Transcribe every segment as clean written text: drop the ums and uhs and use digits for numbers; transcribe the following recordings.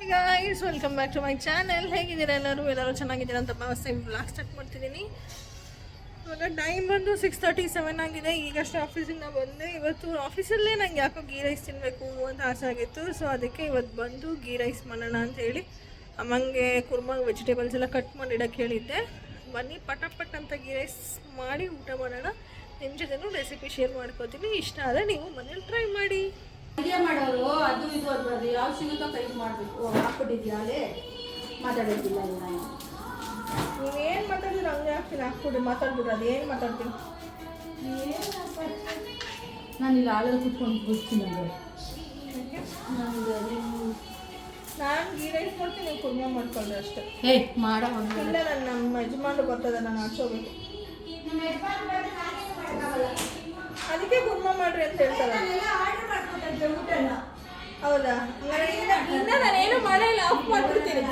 Guys welcome back to my channel. ಹೇಗಿದ್ದೀರಾ ಎಲ್ಲರೂ ಚೆನ್ನಾಗಿದ್ದೀರಾ ಅಂತ ಭಾವಿಸ್ತಾ ವ್ಲಾಗ್ ಸ್ಟಾರ್ಟ್ ಮಾಡ್ತಿದ್ದೀನಿ. ಇವಾಗ ಟೈಮ್ ಬಂದು 6:37 ಆಗಿದೆ. ಈಗಷ್ಟೇ ಆಫೀಸಿಂದ ಬಂದೆ. ಇವತ್ತು ಆಫೀಸಲ್ಲೇ ನಂಗೆ ಯಾಕೋ ಗೀ ರೈಸ್ ತಿನ್ನಬೇಕು ಅಂತ ಆಸೆ ಆಗಿತ್ತು. ಸೊ ಅದಕ್ಕೆ ಇವತ್ತು ಬಂದು ಗೀ ರೈಸ್ ಮಾಡೋಣ ಅಂತೇಳಿ ಅಮ್ಮಂಗೆ ಕುರ್ಮಾ ವೆಜಿಟೇಬಲ್ಸ್ ಎಲ್ಲ ಕಟ್ ಮಾಡಿ ಇಡೋಕ್ಕೆ ಹೇಳಿದ್ದೆ. ಬನ್ನಿ ಪಟಾಪಟ್ ಅಂತ ಗೀ ರೈಸ್ ಮಾಡಿ ಊಟ ಮಾಡೋಣ. ನಿಮ್ಮ ಜೊತೆನೂ ರೆಸಿಪಿ ಶೇರ್ ಮಾಡ್ಕೋತೀನಿ. ಇಷ್ಟ ಆದರೆ ನೀವು ಮನೇಲಿ ಟ್ರೈ ಮಾಡಿ. ಅಡುಗೆ ಮಾಡೋರು ಅದು ಇದು ಅದು ಯಾವ ಸಿಗುತ್ತೋ ಕೈ ಮಾಡಬೇಕು. ಹಾಕ್ಬಿಟ್ಟಿದ್ಯಾ ಅಲ್ಲೇ ಮಾತಾಡೋದಿಲ್ಲ. ನೀವೇನು ಮಾತಾಡಿದ್ರೆ ಹಂಗೆ ಹಾಕ್ತೀನಿ. ಹಾಕ್ಬಿಡಿ ಮಾತಾಡ್ಬಿಡ್ರಿ. ಅದು ಏನು ಮಾತಾಡ್ತೀನಿ ನಾನು ಇಲ್ಲಿ ಆಳಲ್ಲಿ ಕುತ್ಕೊಂಡು ಬರ್ತೀನಿ. ನಾನು ಗೀ ರೈಸ್ ಮಾಡ್ತೀನಿ, ನೀವು ಕುರ್ಮಾ ಮಾಡ್ಕೊಂಡ್ರೆ ಅಷ್ಟೇ. ಹೇ ಮಾಡೋ ಇಲ್ಲ, ನಮ್ಮ ಯಜಮಾನ್ರು ಬರ್ತದೆ, ನಾನು ಹಾಕ್ಸೋಬೇಕು. ಅದಕ್ಕೆ ಕುರ್ಮಾ ಮಾಡ್ರಿ ಅಂತ ಹೇಳ್ತಾರೆ. ಹೌದಾ? ಇನ್ನ ನಾನೇನು ಮಾಡಿಲ್ಲ, ಆಫ್ ಮಾಡ್ಬಿಡ್ತೀನಿ.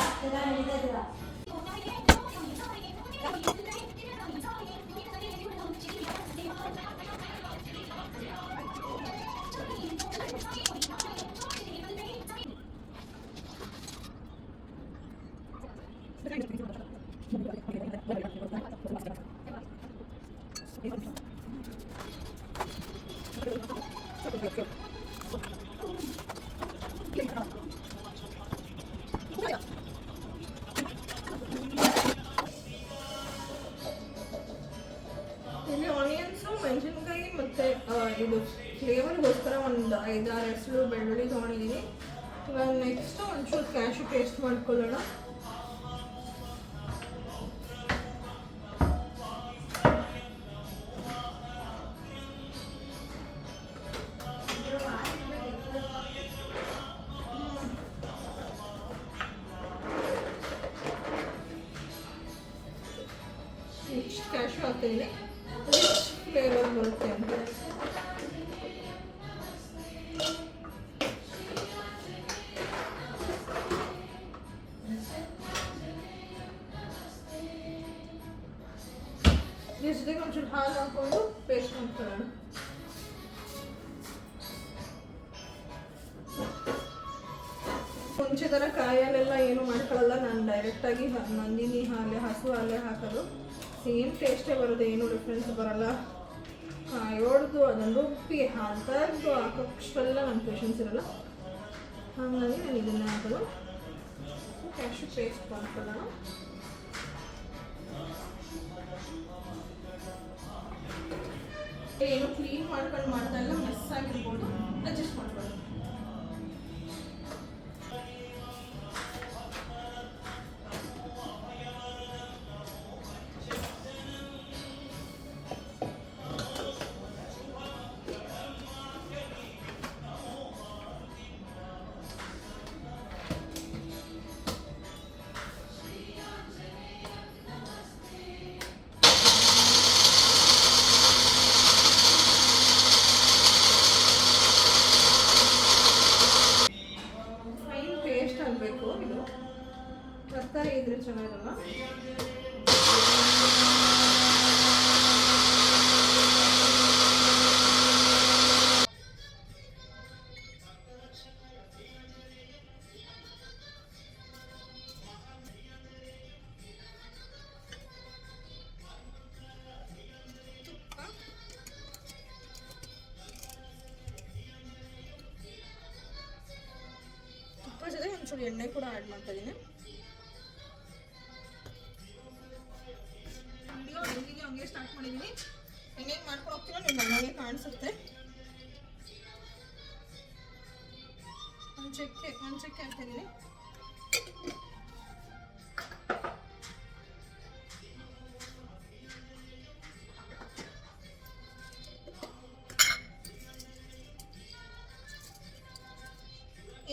ಇಲ್ಲಿ ಆನಿಯನ್ಸು, ಮೆಣಸಿನ್ಕಾಯಿ ಮತ್ತು ಇದು ಫ್ಲೇವರ್ಗೋಸ್ಕರ ಒಂದು 5-6 ಎಸಳು ಬೆಳ್ಳುಳ್ಳಿ ತೊಗೊಂಡಿದ್ದೀನಿ. ಇವಾಗ ನೆಕ್ಸ್ಟು ಒಂಚೂರು ಕ್ಯಾಶು ಪೇಸ್ಟ್ ಮಾಡ್ಕೊಳ್ಳೋಣ. ನೆಕ್ಸ್ಟ್ ಕ್ಯಾಶು ಹಾಕ್ತಿದ್ದೀನಿ, ಫ್ಲೇವರ್ ಬರುತ್ತೆ ಅಂತ. ಜೊತೆಗೆ ಒಂಚೂರು ಹಾಲು ಹಾಕ್ಕೊಂಡು ಪೇಸ್ಟ್ ಮಾಡ್ಕೊಳ್ಳೋಣ. ಮುಂಚೆ ಥರ ಕಾಯಲ್ಲೆಲ್ಲ ಏನು ಮಾಡ್ಕೊಳ್ಳಲ್ಲ. ನಾನು ಡೈರೆಕ್ಟಾಗಿ ನಂದಿನಿ ಹಾಲೆ, ಹಸು ಹಾಲೆ ಹಾಕೋದು. ಸೇಮ್ ಟೇಸ್ಟೇ ಬರೋದು, ಏನೂ ಡಿಫ್ರೆನ್ಸ್ ಬರೋಲ್ಲ. ಕಾಯೋಡ್ದು ಅದನ್ನು ರುಬ್ಬಿ ಹಾಲು ತೆಗೆದು ಹಾಕೋಷ್ಟೆಲ್ಲ ನನ್ನ ಪೇಷನ್ಸ್ ಇರೋಲ್ಲ. ಹಾಗಾಗಿ ನಾನು ಇದನ್ನೇ ಹಾಕೋದು. ಕ್ಯಾಶು ಪೇಸ್ಟ್ ಮಾಡ್ಕೊಳ್ಳೋಣ. ಏನು ಕ್ಲೀನ್ ಮಾಡ್ಕೊಂಡು ಮಾಡ್ತಾ ಇಲ್ಲ, ಮೆಸ್ ಆಗಿರ್ಬೋದು, ಅಡ್ಜಸ್ಟ್ ಮಾಡ್ಕೊಳ್ಳೋಣ. ಇದು ತರಕಾರಿ ಇದ್ರೆ ಚೆನ್ನಾಗಿರಲ್ಲ. ಜೊತೆಗೆ ಒಂಚೂರು ಎಣ್ಣೆ ಕೂಡ ಆ್ಯಡ್ ಮಾಡ್ತಾ ಇದ್ದೀನಿ. ವಿಡಿಯೋ ಹಂಗೆ ಸ್ಟಾರ್ಟ್ ಮಾಡಿದ್ದೀನಿ. ಹೆಂಗೆ ಮಾಡ್ಕೊಂಡು ಹೋಗ್ತೀನೋ ನಿಮ್ಮ ಮನೆಗೆ ಕಾಣಿಸುತ್ತೆ. ಒಂದು ಚಕ್ಕೆ ಹಾಕ್ತಾ ಇದ್ದೀನಿ.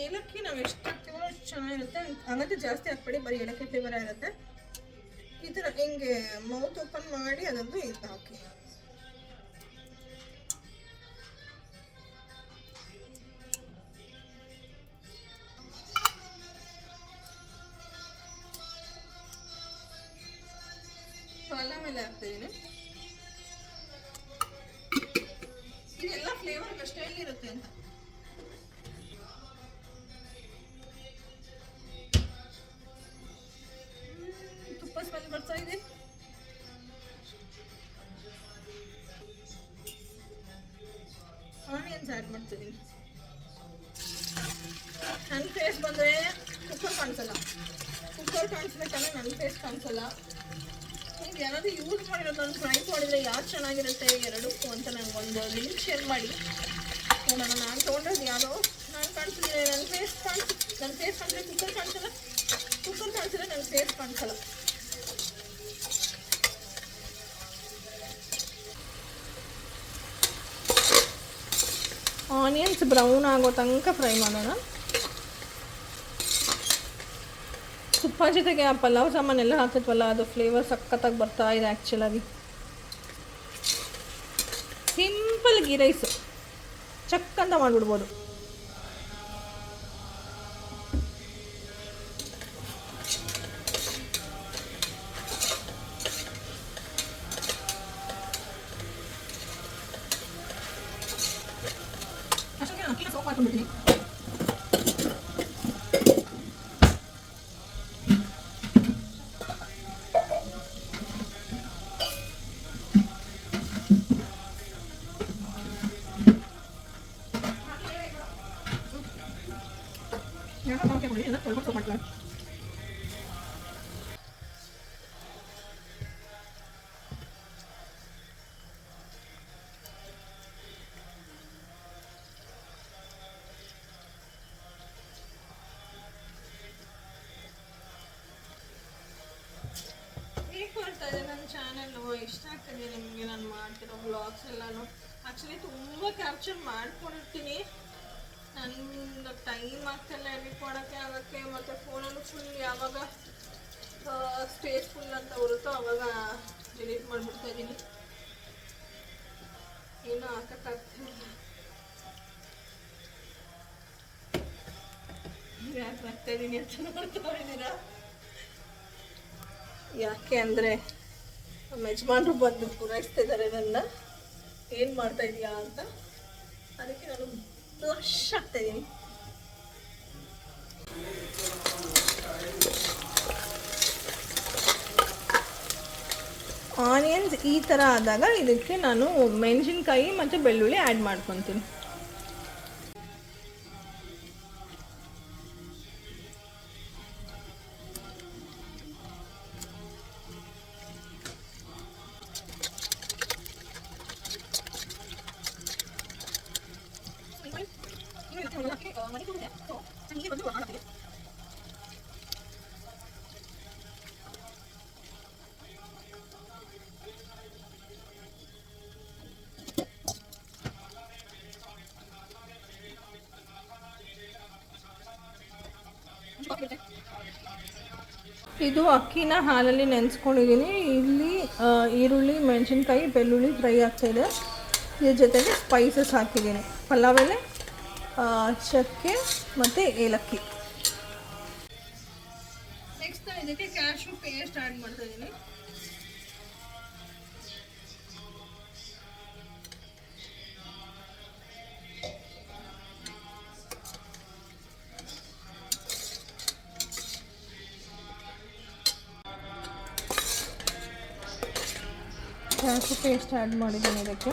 ಏಲಕ್ಕಿ ನಾವು ಎಷ್ಟು ಹಾಕ್ತೀವೋ ಅಷ್ಟು ಚೆನ್ನಾಗಿರುತ್ತೆ. ಹಂಗಂತ ಜಾಸ್ತಿ ಹಾಕ್ಬೇಡಿ, ಬರೀ ಏಲಕ್ಕಿ ಫ್ಲೇವರ್ ಇರುತ್ತೆ. ಈ ಥರ ಹಿಂಗೆ ಮೌತ್ ಓಪನ್ ಮಾಡಿ ಅದೊಂದು ಇದು ಹಾಕಿ. ಮೇಲೆ ಹಾಕ್ತಿದ್ದೀನಿ. ಇದೆಲ್ಲ ಫ್ಲೇವರ್ ಅಷ್ಟೇ ಇರುತ್ತೆ ಅಂತ. ಸ್ಮೆಲ್ ಬರ್ತಾ ಇದೆ. ಆನಿಯನ್ಸ್ ಆ್ಯಡ್ ಮಾಡ್ತಿದ್ದೀನಿ. ನನ್ನ ಫೇಸ್ ಬಂದರೆ ಕುಕ್ಕರ್ ಕಾಣಿಸಲ್ಲ, ಕುಕ್ಕರ್ ಕಾಣಿಸ್ಬೇಕಂದ್ರೆ ನನ್ನ ಫೇಸ್ ಕಾಣಿಸಲ್ಲ. ನೀವು ಯಾರಾದರೂ ಯೂಸ್ ಮಾಡಿರೋದು ನಾನು ಟ್ರೈ ಮಾಡಿದರೆ ಯಾರು ಚೆನ್ನಾಗಿರುತ್ತೆ ಎರಡಕ್ಕೂ ಅಂತ ನನಗೊಂದು ಲಿಂಕ್ ಶೇರ್ ಮಾಡಿ ನೋಡೋಣ. ನಾನು ತೊಗೊಂಡ್ರದ್ದು ಯಾವುದೋ ನಾನು ಕಾಣಿಸಿದ್ರೆ ನನ್ನ ಫೇಸ್ ಕಾಣಿಸಿದ್ರೆ ಕುಕ್ಕರ್ ಕಾಣಿಸಲ್ಲ, ಕುಕ್ಕರ್ ಕಾಣಿಸಿದ್ರೆ ನನ್ನ ಫೇಸ್ ಕಾಣಿಸಲ್ಲ. ಆನಿಯನ್ಸ್ ಬ್ರೌನ್ ಆಗೋ ತನಕ ಫ್ರೈ ಮಾಡೋಣ. ತುಪ್ಪ ಜೊತೆಗೆ ಆ ಪಲಾವ್ ಸಾಮಾನೆಲ್ಲ ಹಾಕಿದ್ವಲ್ಲ, ಅದು ಫ್ಲೇವರ್ ಸಖತ್ತಾಗಿ ಬರ್ತಾ ಇದೆ. ಆ್ಯಕ್ಚುಲಾಗಿ ಸಿಂಪಲ್ ಗೀ ರೈಸ್ ಚಕ್ ಅಂತ ಮಾಡಿಬಿಡ್ಬೋದು. ಅಷ್ಟಕ್ಕೆ ಸೋಪ್ ಹಾಕೊಂಡ್ಬಿಡ್ತೀನಿ. ನನ್ನ ಚಾನಲ್ಲು ಇಷ್ಟ ಆಗ್ತದೆ ನಿಮಗೆ ನಾನು ಮಾಡ್ತಿರೋ ವ್ಲಾಗ್ಸ್ ಎಲ್ಲನೂ. ಆ್ಯಕ್ಚುಲಿ ತುಂಬ ಕ್ಯಾಪ್ಚರ್ ಮಾಡ್ಕೊಂಡಿರ್ತೀನಿ, ನನ್ನ ಟೈಮ್ ಆಗ್ತಾಯಿಲ್ಲ ಎಡಿಟ್ ಮಾಡೋಕ್ಕೆ ಆಗೋಕ್ಕೆ. ಮತ್ತು ಫೋನಲ್ಲೂ ಫುಲ್ ಯಾವಾಗ ಸ್ಪೇಸ್ ಫುಲ್ ಅಂತ ಬರುತ್ತೋ ಆವಾಗ ಡಿಲೀಟ್ ಮಾಡಿಬಿಡ್ತಾ ಇದ್ದೀನಿ, ಏನೂ ಹಾಕೋಕ್ಕಾಗ್ತಿಲ್ಲ. ಯಾಕೆ ಬರ್ತಾಯಿದ್ದೀನಿ ಅಂತ ನೋಡ್ತಾ ಇದ್ದೀರಾ? ಯಾಕೆ ಅಂದರೆ ನಮ್ಮ ಯಜಮಾನರು ಬಂದು ಪೂರೈಸ್ತಾ ಇದ್ದಾರೆ ನನ್ನ, ಏನು ಮಾಡ್ತಾ ಇದೀಯಾ ಅಂತ. ಅದಕ್ಕೆ ನಾನು ಬ್ಲಶ್ ಆಗ್ತಾ ಇದ್ದೀನಿ. ಆನಿಯನ್ಸ್ ಈ ಥರ ಆದಾಗ ಇದಕ್ಕೆ ನಾನು ಮೆಣಸಿನ್ಕಾಯಿ ಮತ್ತು ಬೆಳ್ಳುಳ್ಳಿ ಆ್ಯಡ್ ಮಾಡ್ಕೊತೀನಿ. ಇದು ಅಕ್ಕಿನ ಹಾಲಲ್ಲಿ ನೆನೆಸ್ಕೊಂಡಿದ್ದೀನಿ. ಇಲ್ಲಿ ಈರುಳ್ಳಿ, ಮೆಣಸಿನ್ಕಾಯಿ, ಬೆಳ್ಳುಳ್ಳಿ ಫ್ರೈ ಆಗ್ತಾಯಿದೆ. ಇದ್ರ ಜೊತೆಗೆ ಸ್ಪೈಸಸ್ ಹಾಕಿದ್ದೀನಿ, ಪಲಾವ್ ಎಲೆ, ಚಕ್ಕೆ ಮತ್ತು ಏಲಕ್ಕಿ. ನೆಕ್ಸ್ಟ್ ಇದಕ್ಕೆ ಕ್ಯಾಶ್ಯೂ ಪೇಸ್ಟ್ ಆ್ಯಡ್ ಮಾಡ್ತಾ ಇದ್ದೀನಿ. ಕ್ಯಾಶ್ಯೂ ಪೇಸ್ಟ್ ಆ್ಯಡ್ ಮಾಡಿದ್ದೀನಿ ಇದಕ್ಕೆ.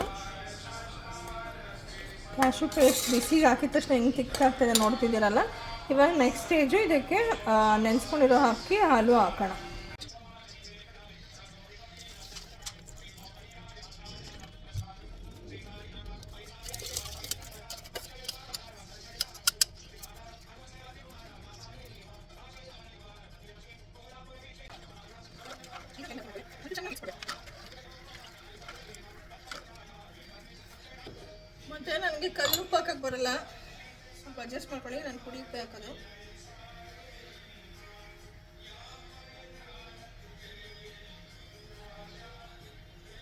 ಕ್ಯಾಶ್ಯೂ ಪೇಸ್ಟ್ ಬಿಸಿಗೆ ಹಾಕಿದ ತಕ್ಷಣ ಹೆಂಗೆ ತಿಕ್ಕಾಗ್ತದೆ ನೋಡ್ತಿದ್ದೀರಲ್ಲ. ಇವಾಗ ನೆಕ್ಸ್ಟ್ ಸ್ಟೇಜು ಇದಕ್ಕೆ ನೆನೆಸ್ಕೊಂಡಿರೋ ಅಕ್ಕಿ ಹಾಲು ಹಾಕೋಣ. ಮತ್ತು ನನಗೆ ಕಲ್ಲುಪ್ಪು ಹಾಕಕ್ಕೆ ಬರಲ್ಲ, ಸ್ವಲ್ಪ ಅಡ್ಜಸ್ಟ್ ಮಾಡ್ಕೊಳ್ಳಿ. ನಾನು ಪುಡಿ ಉಪ್ಪು ಹಾಕೋದು.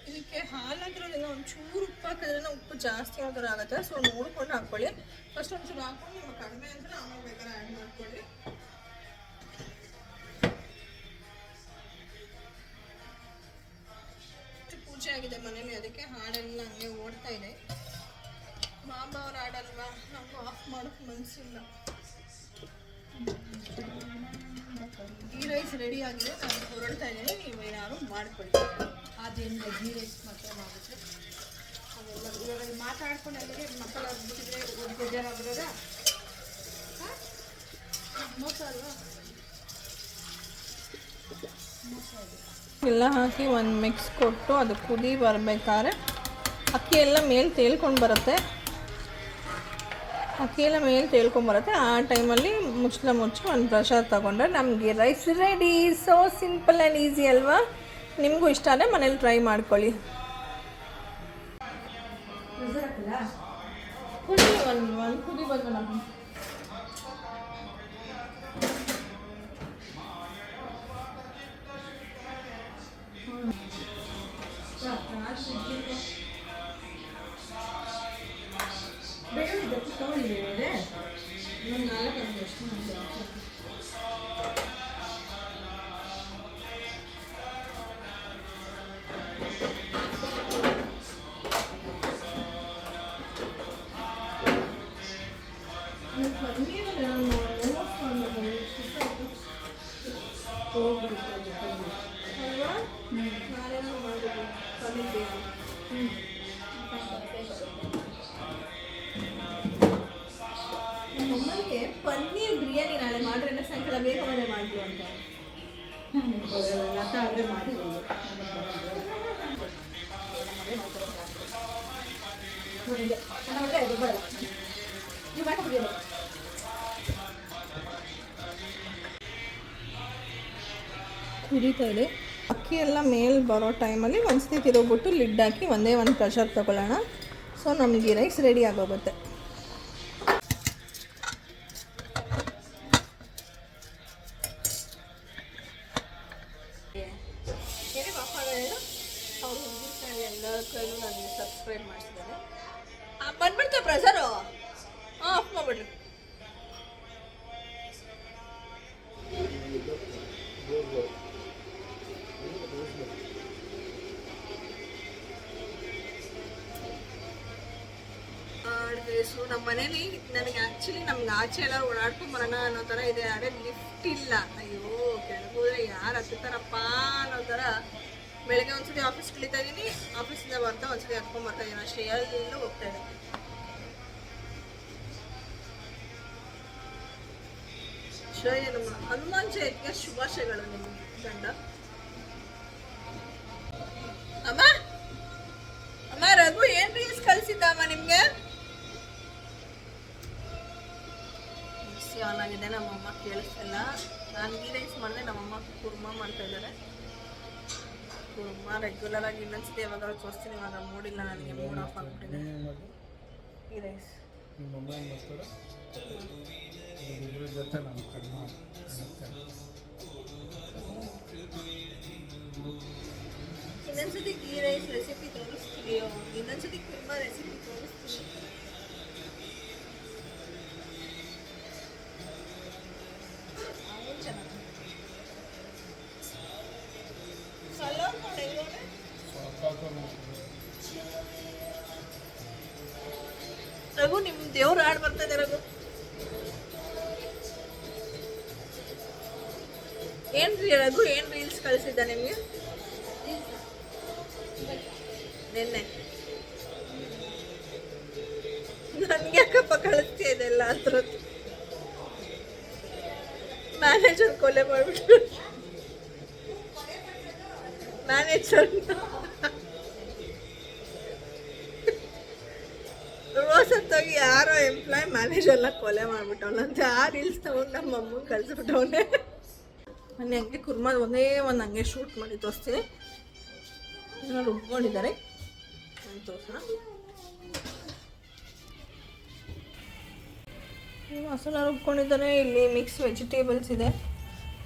ಇದಕ್ಕೆ ಹಾಲಾಗಿರೋದ್ರಿಂದ ಒಂಚೂರು ಉಪ್ಪು ಹಾಕಿದ್ರೆ ಉಪ್ಪು ಜಾಸ್ತಿ ಯಾವ್ದಾರು ಆಗುತ್ತೆ, ಸೊ ನೋಡ್ಕೊಂಡು ಹಾಕ್ಕೊಳ್ಳಿ. ಫಸ್ಟ್ ಒಂಚೂರು ಹಾಕ್ಕೊಂಡು ನಿಮಗೆ ಕಡಿಮೆ ಅಂದರೆ ಆಮೇಲೆ ಬೇಕಾದ್ರೆ ಆ್ಯಡ್ ಮಾಡ್ಕೊಳ್ಳಿ. ಪೂಜೆ ಆಗಿದೆ ಮನೇಲಿ, ಅದಕ್ಕೆ ಹಾಡೆಲ್ಲ ಹಂಗೆ ಓಡ್ತಾ ಇದೆ. ಬಾಬಾ ಅವ್ರು ಹಾಡಲ್ವಾ, ನಾವು ಆಫ್ ಮಾಡೋಕ್ಕೆ ಮನಸ್ಸಿಲ್ಲ. ಈ ರೈಸ್ ರೆಡಿ ಆಗಿದೆ, ನಾನು ಹೊರಡ್ತಾ ಇದ್ದೀನಿ. ನೀವು ಏನಾದ್ರು ಮಾಡ್ಕೊಳ್ಳಿ. ಅದೇನು ಗೀ ರೈಸ್ ಮಾತ್ರ ಮಾಡುತ್ತೆ ಅದೆಲ್ಲ ಇವಾಗ ಮಾತಾಡ್ಕೊಂಡು ಅಲ್ಲಿಗೆ ಮಸಾಲ ಬಿಟ್ಟಿದ್ರೆ ಒಂದು ಬೇಜಾರಾಗ್ಬಿಡೋದ ಮೋಸ ಅಲ್ವಾ? ಎಲ್ಲ ಹಾಕಿ ಒಂದು ಮಿಕ್ಸ್ ಕೊಟ್ಟು ಅದು ಕುದಿ ಬರಬೇಕಾದ್ರೆ ಅಕ್ಕಿ ಎಲ್ಲ ಮೇಲೆ ತೇಲ್ಕೊಂಡು ಬರುತ್ತೆ. ಅಕ್ಕಿ ಎಲ್ಲ ಮೇಲೆ ತೇಲ್ಕೊಂಬರುತ್ತೆ. ಆ ಟೈಮಲ್ಲಿ ಮುಚ್ಚಿ ಒಂದು ಪ್ರಸಾದ ತೊಗೊಂಡ್ರೆ ನಮಗೆ rice ready. So simple and easy ಅಲ್ವಾ? ನಿಮಗೂ ಇಷ್ಟ ಆದರೆ ಮನೇಲಿ ಟ್ರೈ ಮಾಡ್ಕೊಳ್ಳಿ. ಕುದಿ ಒಂದು ಕುದಿ ಬಂದು ನಮ್ಮ ಬೆಳ್ಳುಳ್ಳಿ ತೊಗೊಂಡಿದ್ದೇವೆ ಒಂದು 4 ಅಷ್ಟು ನಮ್ಮನೆಗೆ ಪನ್ನೀರ್ ಬಿರಿಯಾನಿ ನಾಳೆ ಮಾಡ್ರೆ ಸಾಯಂಕಾಲ ಬೇಗ ಮನೆ ಮಾಡಿದ್ರು ಅಂತ ಲತಾ ಆದರೆ ಮಾಡಿ ಕುದೀತಾ ಇದೆ. ಅಕ್ಕಿ ಎಲ್ಲ ಮೇಲೆ ಬರೋ ಟೈಮಲ್ಲಿ ಒಂದ್ಸತಿ ತಿರುಗ್ಬಿಟ್ಟು ಲಿಡ್ ಹಾಕಿ ಒಂದೇ ಒಂದು ಪ್ರೆಷರ್ ತೊಗೊಳ್ಳೋಣ. ಸೊ ನಮಗೆ ರೈಸ್ ರೆಡಿ ಆಗೋಗುತ್ತೆ. ಎಲ್ಲರೂ ನನಗೆ ಸಬ್ಸ್ಕ್ರೈಬ್ ಮಾಡಿಸಿದ್ದಾರೆ. ಬಂದ್ಬಿಡ್ತಾ ಪ್ರೆಷರು ಆಫ್ ಮಾಡಿಬಿಡ್ರಿ. ಸೊ ನಮ್ಮ ಮನೇಲಿ ನನಗೆ ಆ್ಯಕ್ಚುಲಿ ನಮ್ಗೆ ಆಚೆ ಎಲ್ಲ ಓಡಾಡ್ಕೊಂಬರೋಣ ಅನ್ನೋ ಥರ ಇದೆ. ಆದರೆ ಲಿಫ್ಟ್ ಇಲ್ಲ. ಅಯ್ಯೋ ಕೆಳಗೋದ್ರೆ ಯಾರು ಹತ್ತುತ್ತಾರಪ್ಪ ಅನ್ನೋ ಥರ. ಬೆಳಗ್ಗೆ ಒಂದ್ಸತಿ ಆಫೀಸ್ಗೆ ಇಳಿತಾ ಇದ್ದೀನಿ, ಆಫೀಸಿಂದ ಬರ್ತಾ ಒಂದ್ಸತಿ ಹತ್ಕೊಂಡ್ಬರ್ತಾ ಇದ್ದೀನಿ ಅಷ್ಟೇ. ಎಲ್ಲೂ ಹೋಗ್ತಾ ಇದ್ದೀನಿ. ಜಯ ನಮ್ಮ ಹನುಮಾನ್ ಜಯಂತಿಗೆ ಶುಭಾಶಯಗಳು ನಿಮ್ಮ ಗಂಡ. ಅಮ್ಮ ಅಮ್ಮ ರಘು ಏನ್ ರೀಲ್ಸ್ ಕಳಿಸಿದ್ದಮ್ಮ ನಿಮ್ಗೆ? ಮಿಕ್ಸಿ ಆನ್ ಆಗಿದೆ. ನಮ್ಮಮ್ಮ ಕೇಳಿಸ್ತಿಲ್ಲ. ನಾನು ಗೀ ರೈಸ್ ಮಾಡಿದೆ, ನಮ್ಮಮ್ಮ ಕುರ್ಮಾ ಮಾಡ್ತಾ ಇದ್ದಾರೆ. ಕುರ್ಮಾ ರೆಗ್ಯುಲರ್ ಆಗಿ ಇನ್ನೊಂದ್ಸತಿ ಯಾವಾಗಾದ್ರೂ ತೋರಿಸ್ತೀನಿ. ಇವಾಗ ಮೂಡಿಲ್ಲ, ನನಗೆ ಮೂಡ್ ಆಫ್ ಆಗ್ಬಿಟ್ಟಿದೆ. ಗೀ ರೈಸ್ ಇನ್ನೊಂದ್ಸತಿ ಗೀ ರೈಸ್ ರೆಸಿಪಿ ತೋರಿಸ್ತೀವಿ. ಇನ್ನೊಂದ್ಸತಿ ಕುರ್ಮಾ ರೆಸಿಪಿ ತೋರಿಸ್ತೀವಿ. ರಘು ನಿಮ್ ದೇವ್ರ ಹಾಡು ಬರ್ತಾ ಇದೆ. ರಘು ಏನ್ರಿ ರಘು ಏನ್ ರೀಲ್ಸ್ ಕಳಿಸಿದ್ದ ನಿಮ್ಗೆ ನಿನ್ನೆ? ನನ್ಗೆ ಯಾಕಪ್ಪ ಕಳಿಸ್ತೀಯ ಇದೆಲ್ಲ? ಅದ್ರ ಮ್ಯಾನೇಜರ್ ಕೊಲೆ ಮಾಡ್ಬಿಟ್ಟು ಮ್ಯಾನೇಜರ್ ಸತ್ತೋಗಿ ಯಾರೋ ಎಂಪ್ಲಾಯ್ ಮ್ಯಾನೇಜರ್ನ ಕೊಲೆ ಮಾಡ್ಬಿಟ್ಟವನಂತೆ. ಆ ರೀಲ್ಸ್ ತಗೊಂಡು ನಮ್ಮ ಅಮ್ಮನ ಕಳಿಸ್ಬಿಟ್ಟವನೇ. ನಾನು ಹಂಗೆ ಕುರ್ಮಾ ಒಂದೇ ಒಂದು ಹಂಗೆ ಶೂಟ್ ಮಾಡಿ ತೋರಿಸ್ತೀನಿ. ಏನೋ ರುಬ್ಕೊಂಡಿದ್ದಾರೆ ತೋರಿಸೋಣ. ಮಸಾಲ ರುಬ್ಕೊಂಡಿದ್ದಾರೆ. ಇಲ್ಲಿ ಮಿಕ್ಸ್ ವೆಜಿಟೇಬಲ್ಸ್ ಇದೆ.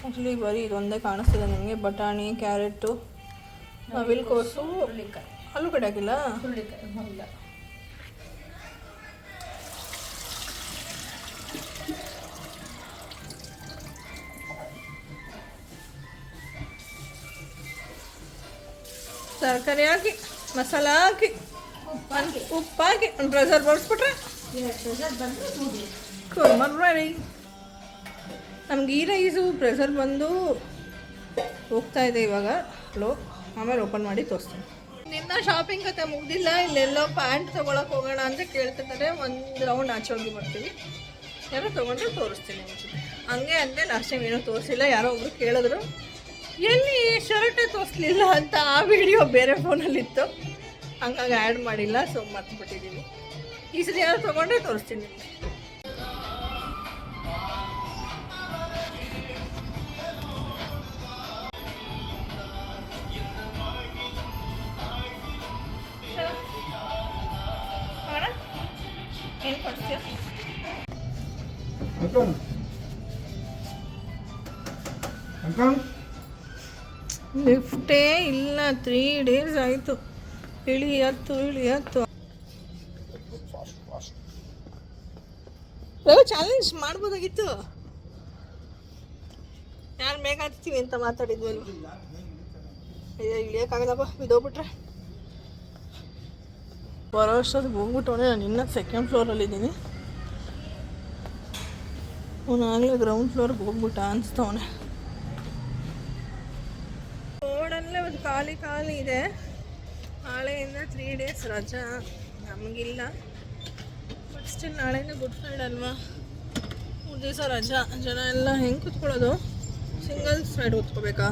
ಆ್ಯಕ್ಚುಲಿ ಬರೀ ಇದೊಂದೇ ಕಾಣಿಸ್ತಿದೆ ನಿಮಗೆ. ಬಟಾಣಿ, ಕ್ಯಾರೆಟು, ನವಿಲುಕೋಸು, ಆಲೂಗಡ್ಡೆ ಹಾಕಿಲ್ಲ. ಇಲ್ಲ ತರಕಾರಿ ಹಾಕಿ, ಮಸಾಲ ಹಾಕಿ, ಉಪ್ಪು ಹಾಕಿ ಒಂದು ಪ್ರೆಷರ್ ಬಡಿಸ್ಬಿಟ್ರೆ ಕುರ್ಮಾ ರೆಡಿ. ನಮ್ಗೆ ಈ ರೈಸು ಪ್ರೆಷರ್ ಬಂದು ಹೋಗ್ತಾ ಇದೆ ಇವಾಗ ಲೋ, ಆಮೇಲೆ ಓಪನ್ ಮಾಡಿ ತೋರಿಸ್ತೀನಿ. ನಿನ್ನ ಶಾಪಿಂಗ್ ಕತೆ ಮುಗ್ದಿಲ್ಲ, ಇಲ್ಲೆಲ್ಲೋ ಪ್ಯಾಂಟ್ ತೊಗೊಳಕ್ಕೆ ಹೋಗೋಣ ಅಂತ ಕೇಳ್ತಿದ್ದಾರೆ. ಒಂದು ರೌಂಡ್ ಆಚೆ ಹೋಗಿ ಬರ್ತೀವಿ, ಯಾರೋ ತೊಗೊಂಡ್ರೆ ತೋರಿಸ್ತೀನಿ ಮುಂಚೆ. ಹಂಗೆ ಅಂದೆ ಲಾಸ್ಟ್ ಟೈಮ್ ಏನೂ ತೋರಿಸಿಲ್ಲ. ಯಾರೋ ಒಬ್ರು ಕೇಳಿದ್ರು ಎಲ್ಲಿ ಶರ್ಟೇ ತೋರಿಸ್ಲಿಲ್ಲ ಅಂತ. ಆ ವಿಡಿಯೋ ಬೇರೆ ಫೋನಲ್ಲಿತ್ತು, ಹಂಗಾಗಿ ಆ್ಯಡ್ ಮಾಡಿಲ್ಲ, ಸೊ ಮರ್ತ್ಬಿಟ್ಟಿದ್ದೀನಿ. ಈ ಸರಿ ಯಾರು ತೊಗೊಂಡ್ರೆ ತೋರಿಸ್ತೀನಿ ನಿಮಗೆ. ಏನು ಕೊಡ್ತೀಯ? ಲಿಫ್ಟೇ ಇಲ್ಲ, 3 days ಆಯಿತು. ಇಳಿ ಹತ್ತು. ಚಾಲೆಂಜ್ ಮಾಡ್ಬೋದಾಗಿತ್ತು. ಯಾರು ಬೇಗ ಹತ್ತೀವಿ ಅಂತ ಮಾತಾಡಿದ್ವಲ್ವ. ಅಯ್ಯೋ ಇಳಿಯೋಕ್ಕಾಗಲ್ಲಪ್ಪ, ಬಿದ್ದೋಗ್ಬಿಟ್ರೆ. ಬರೋ ಅಷ್ಟೊತ್ತಿಗೆ ಹೋಗ್ಬಿಟ್ಟವನೆ. ನಾನು ಇನ್ನೂ 2nd ಫ್ಲೋರಲ್ಲಿದ್ದೀನಿ. ಅವನಾಗಲೇ ಗ್ರೌಂಡ್ ಫ್ಲೋರ್ಗೆ ಹೋಗ್ಬಿಟ್ಟ ಅನಿಸ್ತವನೆ. ರೋಡಲ್ಲೇ ಒಂದು ಖಾಲಿ ಇದೆ. ನಾಳೆಯಿಂದ 3 days ರಜಾ ನಮಗಿಲ್ಲ. ಬಟ್ ಸ್ಟಿಲ್ ನಾಳೆಯಿಂದ ಗುಡ್ ಫ್ರೈಡೆ ಅಲ್ವಾ, 3 ದಿವಸ ರಜಾ. ಜನ ಎಲ್ಲ ಹೆಂಗೆ ಕೂತ್ಕೊಳ್ಳೋದು? Single side ಕೂತ್ಕೋಬೇಕಾ?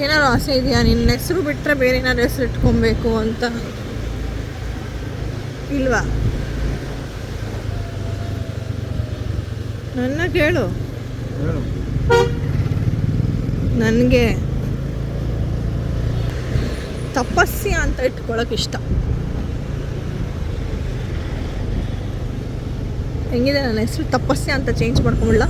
ಏನಾದ್ರು ಆಸೆ ಇದೆಯಾ? ನಿನ್ನ ಹೆಸರು ಬಿಟ್ಟರೆ ಬೇರೆ ಏನಾದ್ರು ಹೆಸರು ಇಟ್ಕೊಬೇಕು ಅಂತ ಇಲ್ವಾ? ನನ್ನ ಕೇಳು. ನನಗೆ ತಪಸ್ಯ ಅಂತ ಇಟ್ಕೊಳಕ್ಕೆ ಇಷ್ಟ. ಹೆಂಗಿದೆ ನನ್ನ ಹೆಸರು? ತಪಸ್ಯ ಅಂತ ಚೇಂಜ್ ಮಾಡ್ಕೊಂಬಿಡ್ಲ?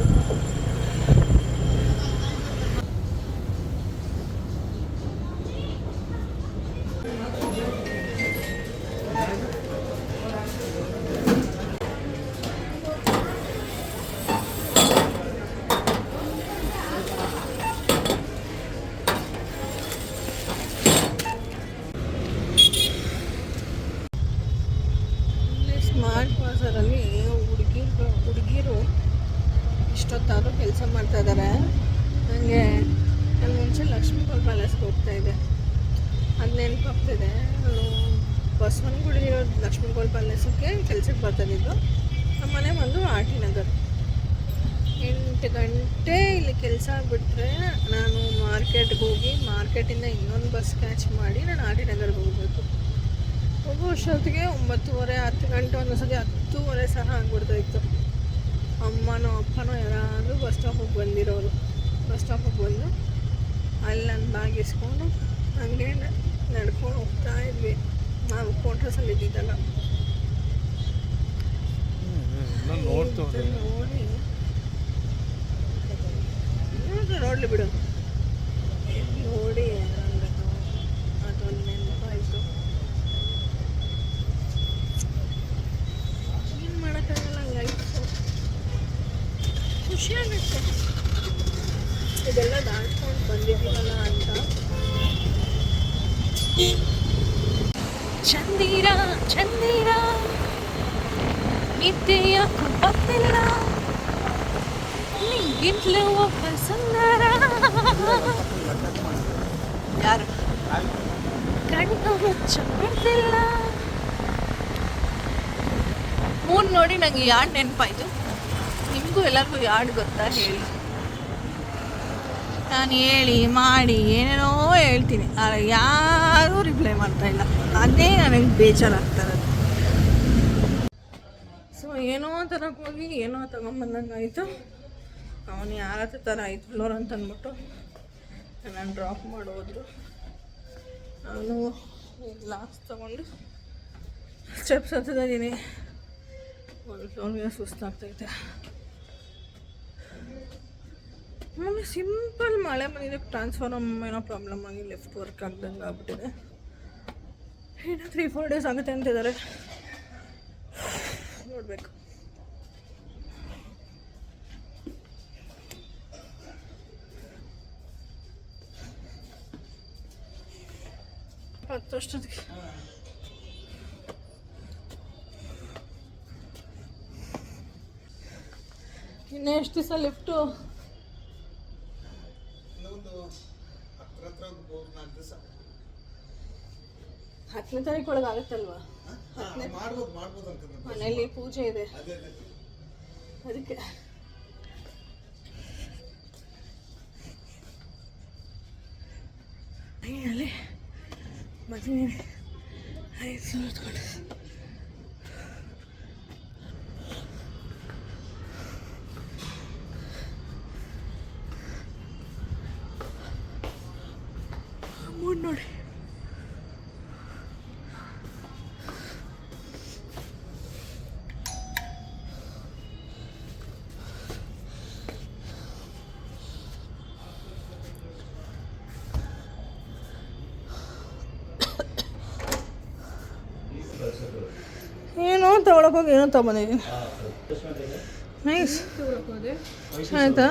ಸ್ಮಾರ್ಟ್ ಬಜಾರಲ್ಲಿ ಹುಡುಗಿರು ಇಷ್ಟೊತ್ತಾದರೂ ಕೆಲಸ ಮಾಡ್ತಾಯಿದ್ದಾರೆ. ನನಗೆ ನಾನು ಮುಂಚೆ ಲಕ್ಷ್ಮೀಪುರ ಪ್ಯಾಲೇಸ್ಗೆ ಹೋಗ್ತಾಯಿದ್ದೆ, ಅದು ನೆನಪಾಗ್ತಿದೆ. ನಾನು ಬಸವನಗುಡಿರೋ ಲಕ್ಷ್ಮೀಪುರ ಪ್ಯಾಲೇಸಕ್ಕೆ ಕೆಲಸಕ್ಕೆ ಬರ್ತಾಯಿದ್ದು. ನಮ್ಮ ಮನೆ ಬಂದು ಆರ್ ಟಿ ನಗರ್. 8 ಗಂಟೆ ಇಲ್ಲಿ ಕೆಲಸ ಬಿಟ್ಟರೆ ನಾನು ಮಾರ್ಕೆಟ್ಗೆ ಹೋಗಿ ಮಾರ್ಕೆಟಿಂದ ಇನ್ನೊಂದು ಬಸ್ ಕ್ಯಾಚ್ ಮಾಡಿ ನಾನು ಆರ್ ಟಿ ನಗರ್ಗೆ ಹೋಗಬೇಕು. ಹೋಗೋ ಅಷ್ಟೊತ್ತಿಗೆ 9:30 10 ಗಂಟೆ, ಒಂದೊಂದ್ಸತಿ 10:30 ಸಹ ಆಗ್ಬಿಡ್ತಾಯಿತ್ತು. ಅಮ್ಮನೋ ಅಪ್ಪನೋ ಯಾರಾದರೂ ಬಸ್ ಸ್ಟಾಪಿಗೆ ಬಂದಿರೋರು. ಬಸ್ ಸ್ಟಾಪಿಗೆ ಬಂದು ಅಲ್ಲಿ ನನ್ನ ಬ್ಯಾಗ್ ಇಸ್ಕೊಂಡು ಹಂಗೆ ನಡ್ಕೊಂಡು ಹೋಗ್ತಾ ಇದ್ವಿ ನಾವು ಕ್ವಾರ್ಟರ್ಸಲ್ಲಿ ಇದ್ದಿದ್ದಾಗ. ನೋಡಲಿ ಬಿಡು, ನೋಡಿ ಅದೊಂದು ನೆನಪಾಯಿತು. ಏನು ಮಾಡೋಕ್ಕಾಗಲ್ಲ, ಹಂಗಾಯ್ತು. ಖುಷಿಯಾಗುತ್ತೆ ಇದೆಲ್ಲ ದಾಟ್ಕೊಂಡು ಬಂದಿದ್ದೀವಲ್ಲ ಅಂತ. ಚಂದಿರ ಚಂದಿರ ನಿದ್ದೆಯ ಕುಪ್ಪತ್ತಿಲ್ಲ, ನಿಂಗಿಂತಲೂ ಒಬ್ಬ ಸುಂದರ. ಯಾರು ಕಣ್ಣು ಮುಚ್ಚಬಿಡ್ತಿಲ್ಲ. ನೋಡಿ ನಂಗೆ ಯಾಡ್ ನೆನಪಾಯಿತು. ನಿಮಗೂ ಎಲ್ಲರಿಗೂ ಯಾಡ್ ಗೊತ್ತಾ ಹೇಳಿ? ನಾನು ಹೇಳಿ ಮಾಡಿ ಏನೇನೋ ಹೇಳ್ತೀನಿ, ಆದರೆ ಯಾರೂ ರಿಪ್ಲೈ ಮಾಡ್ತಾಯಿಲ್ಲ. ಅದೇ ನನಗೆ ಬೇಜಾರಾಗ್ತಾರದು. ಸೊ ಏನೋ ತರಕ್ಕೆ ಹೋಗಿ ಏನೋ ತಗೊಂಬಂದಂಗೆ ಆಯಿತು. ಅವನು ಯಾರ ಥರ 5 ಫ್ಲೋರ್ ಅಂತ ಅಂದ್ಬಿಟ್ಟು ನಾನು ಡ್ರಾಪ್ ಮಾಡೋದ್ರು. ನಾನು ಗ್ಲಾಸ್ ತೊಗೊಂಡು ಸ್ಟೆಪ್ಸ್ ಹತ್ತಿದ್ದೀನಿ. ಒಂದು ಫ್ಲೋರ್ಗೆ ಸುಸ್ತಾಗ್ತೈತೆ. ಆಮೇಲೆ ಸಿಂಪಲ್ ಮಳೆ ಬಂದಿದೆ, ಟ್ರಾನ್ಸ್ಫಾರ್ಮ್ ಏನೋ ಪ್ರಾಬ್ಲಮ್ ಆಗಿ ಲೆಫ್ಟ್ ವರ್ಕ್ ಆಗ್ದಂಗೆ ಆಗ್ಬಿಟ್ಟಿದೆ. ಇನ್ನು 3-4 ಡೇಸ್ ಆಗುತ್ತೆ ಅಂತಿದ್ದಾರೆ, ನೋಡಬೇಕು. ಹತ್ತಷ್ಟೊತ್ತಿಗೆ ಇನ್ನು ಎಷ್ಟು ದಿವಸ ಲಿಫ್ಟು? ಇನ್ನೊಂದು 10ನೇ ತಾರೀಕು ಒಳಗೆ ಆಗುತ್ತಲ್ವಾ? ಮಾಡ್ಬೋದು ಅಂತ ಮನೆಯಲ್ಲಿ ಪೂಜೆ ಇದೆ, ಅದಕ್ಕೆ ಅಲ್ಲಿ ಮದುವೆ 5,000 ತಗೊಂಡು ಅಮೌಂಟ್ ನೋಡಿ. ಏನೋ ತಗೊಳಕೋಗಿ ಏನೋ ತಗೊಂಡಿದ್ದೀನಿ. ನೈಸ್ ಆಯಿತಾ?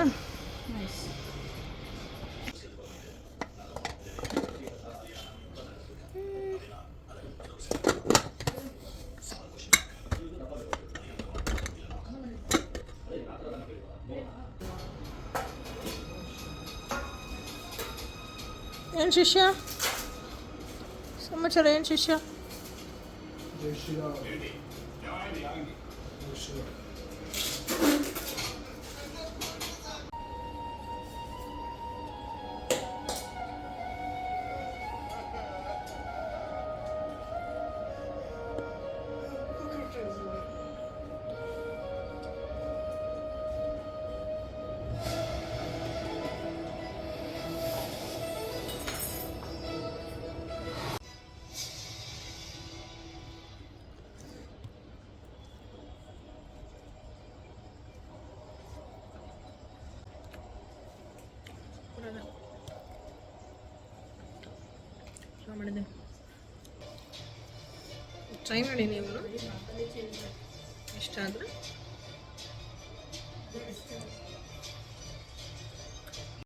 ಏನು ಶಿಷ್ಯ ಸಮಾಚಾರ? ಏನು ಶಿಷ್ಯ? ಮಾಡಿದ್ದೆ, ಟ್ರೈ ಮಾಡಿ ನೀವು ಇಷ್ಟ ಆದರೆ